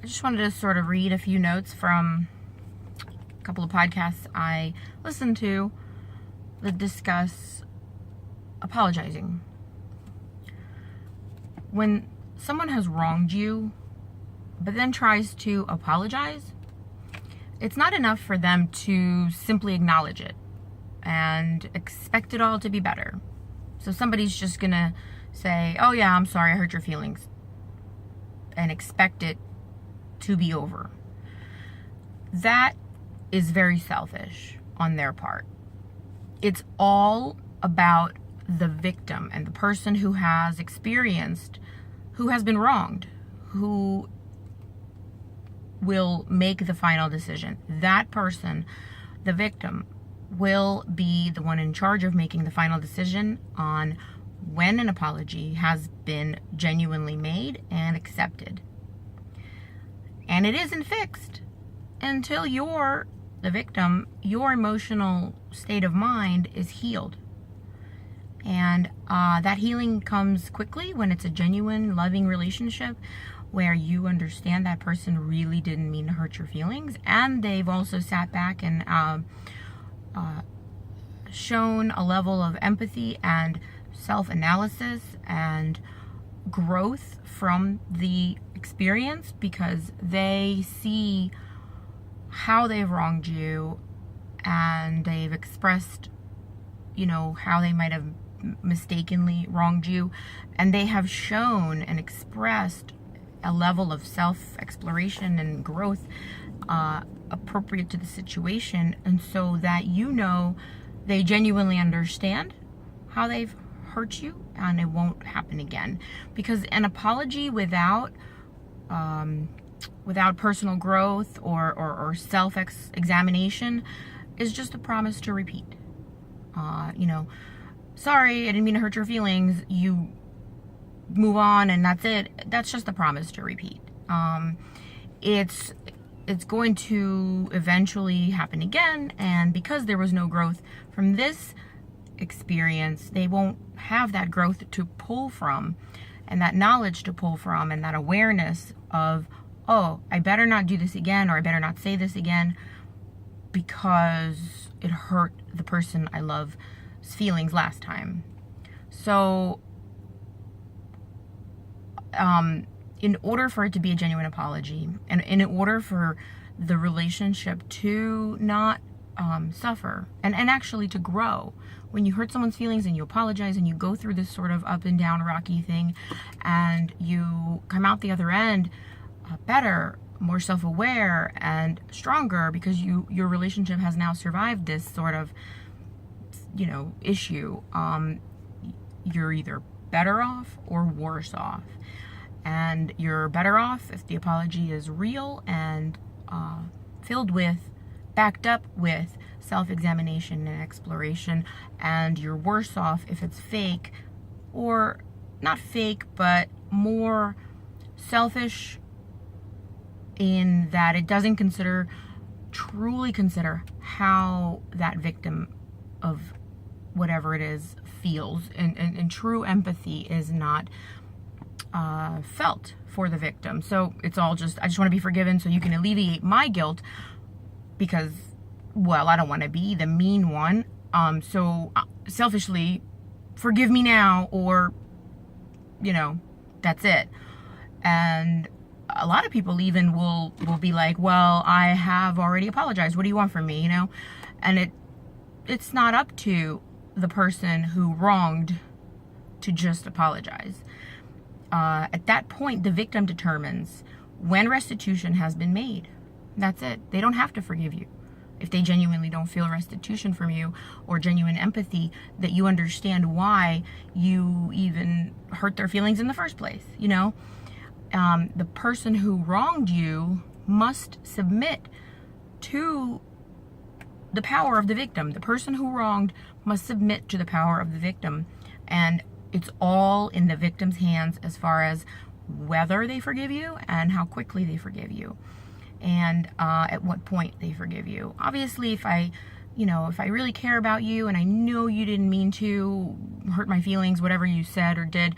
I just wanted to sort of read a few notes from a couple of podcasts I listened to that discuss apologizing. When someone has wronged you, but then tries to apologize, it's not enough for them to simply acknowledge it and expect it all to be better. So somebody's just gonna say, oh yeah, I'm sorry, I hurt your feelings, and expect it to be over. That is very selfish on their part. It's all about the victim and the person who has experienced, who has been wronged, who will make the final decision. That person, the victim, will be the one in charge of making the final decision on when an apology has been genuinely made and accepted. And it isn't fixed until you're the victim, your emotional state of mind is healed. And that healing comes quickly when it's a genuine, loving relationship where you understand that person really didn't mean to hurt your feelings, and they've also sat back and shown a level of empathy and self-analysis and growth from the experience, because they see how they've wronged you and they've expressed, how they might have mistakenly wronged you, and they have shown and expressed a level of self-exploration and growth appropriate to the situation, and so that they genuinely understand how they've hurt you and it won't happen again. Because an apology without personal growth or self-examination is just a promise to repeat. Sorry, I didn't mean to hurt your feelings. You move on and that's it. That's just a promise to repeat. It's going to eventually happen again, and because there was no growth from this experience, they won't have that growth to pull from and that knowledge to pull from and that awareness of, oh, I better not do this again, or I better not say this again because it hurt the person I love's feelings last time. So in order for it to be a genuine apology, and in order for the relationship to not suffer and actually to grow, when you hurt someone's feelings and you apologize and you go through this sort of up and down rocky thing and you come out the other end better, more self-aware and stronger, because your relationship has now survived this sort of issue, you're either better off or worse off. And you're better off if the apology is real and backed up with self-examination and exploration, and you're worse off if it's fake, or not fake, but more selfish in that it doesn't truly consider how that victim of whatever it is feels, and true empathy is not felt for the victim. So it's all just, I just want to be forgiven so you can alleviate my guilt, because, well, I don't want to be the mean one. So selfishly, forgive me now, or, that's it. And a lot of people even will be like, well, I have already apologized. What do you want from me? And it's not up to the person who wronged to just apologize. At that point, the victim determines when restitution has been made. That's it. They don't have to forgive you. If they genuinely don't feel restitution from you or genuine empathy, that you understand why you even hurt their feelings in the first place, the person who wronged you must submit to the power of the victim. The person who wronged must submit to the power of the victim. And it's all in the victim's hands as far as whether they forgive you and how quickly they forgive you, and at what point they forgive you. Obviously, if I really care about you and I know you didn't mean to hurt my feelings, whatever you said or did,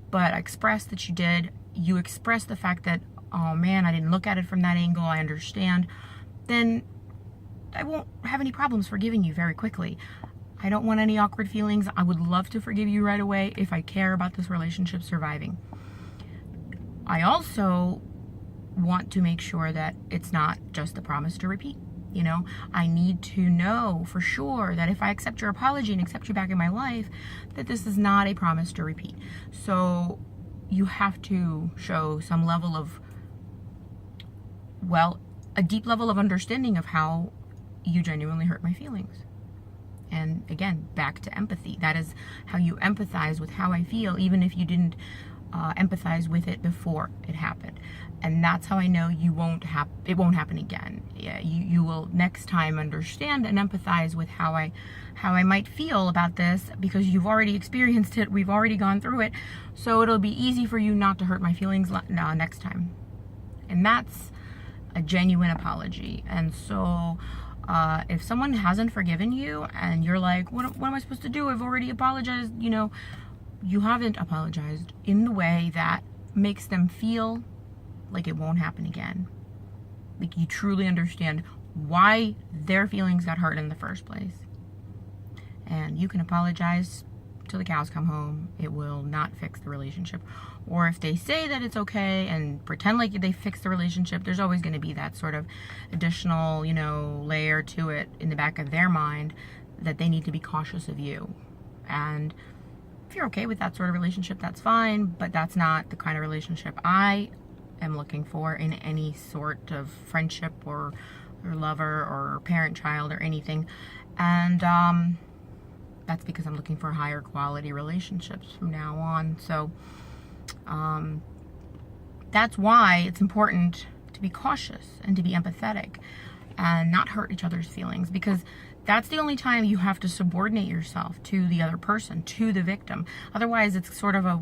but I expressed that you did, you express the fact that, oh man, I didn't look at it from that angle, I understand, then I won't have any problems forgiving you very quickly. I don't want any awkward feelings. I would love to forgive you right away if I care about this relationship surviving. I also want to make sure that it's not just a promise to repeat. You know, I need to know for sure that if I accept your apology and accept you back in my life, that this is not a promise to repeat. So you have to show some level of, well, a deep level of understanding of how you genuinely hurt my feelings. And again, back to empathy. That is how you empathize with how I feel, even if you didn't empathize with it before it happened. And that's how I know it won't happen again. Yeah, you will next time understand and empathize with how I might feel about this, because you've already experienced it. We've already gone through it. So it'll be easy for you not to hurt my feelings next time. And that's a genuine apology. And so if someone hasn't forgiven you and you're like, what am I supposed to do? I've already apologized. You know, you haven't apologized in the way that makes them feel like it won't happen again. Like you truly understand why their feelings got hurt in the first place. And you can apologize till the cows come home. It will not fix the relationship. Or if they say that it's okay and pretend like they fixed the relationship, there's always going to be that sort of additional, you know, layer to it in the back of their mind that they need to be cautious of you. And if you're okay with that sort of relationship, that's fine, but that's not the kind of relationship I am looking for in any sort of friendship or lover or parent-child or anything. And that's because I'm looking for higher quality relationships from now on. So that's why it's important to be cautious and to be empathetic and not hurt each other's feelings, because that's the only time you have to subordinate yourself to the other person, to the victim. Otherwise, it's sort of a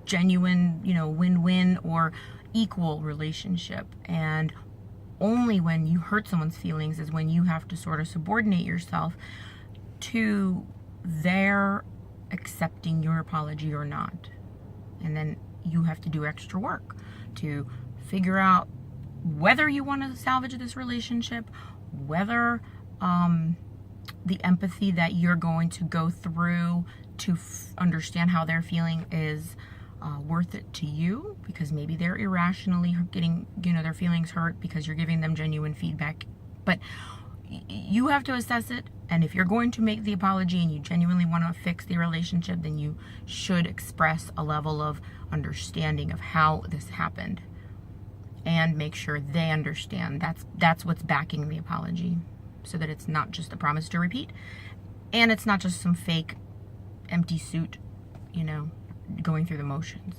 genuine, you know, win-win or equal relationship. And only when you hurt someone's feelings is when you have to sort of subordinate yourself to their accepting your apology or not. And then you have to do extra work to figure out whether you want to salvage this relationship, whether the empathy that you're going to go through to understand how they're feeling is worth it to you, because maybe they're irrationally getting, you know, their feelings hurt because you're giving them genuine feedback. But you have to assess it. And if you're going to make the apology and you genuinely want to fix the relationship, then you should express a level of understanding of how this happened and make sure they understand that's what's backing the apology, so that it's not just a promise to repeat and it's not just some fake empty suit, you know, going through the motions.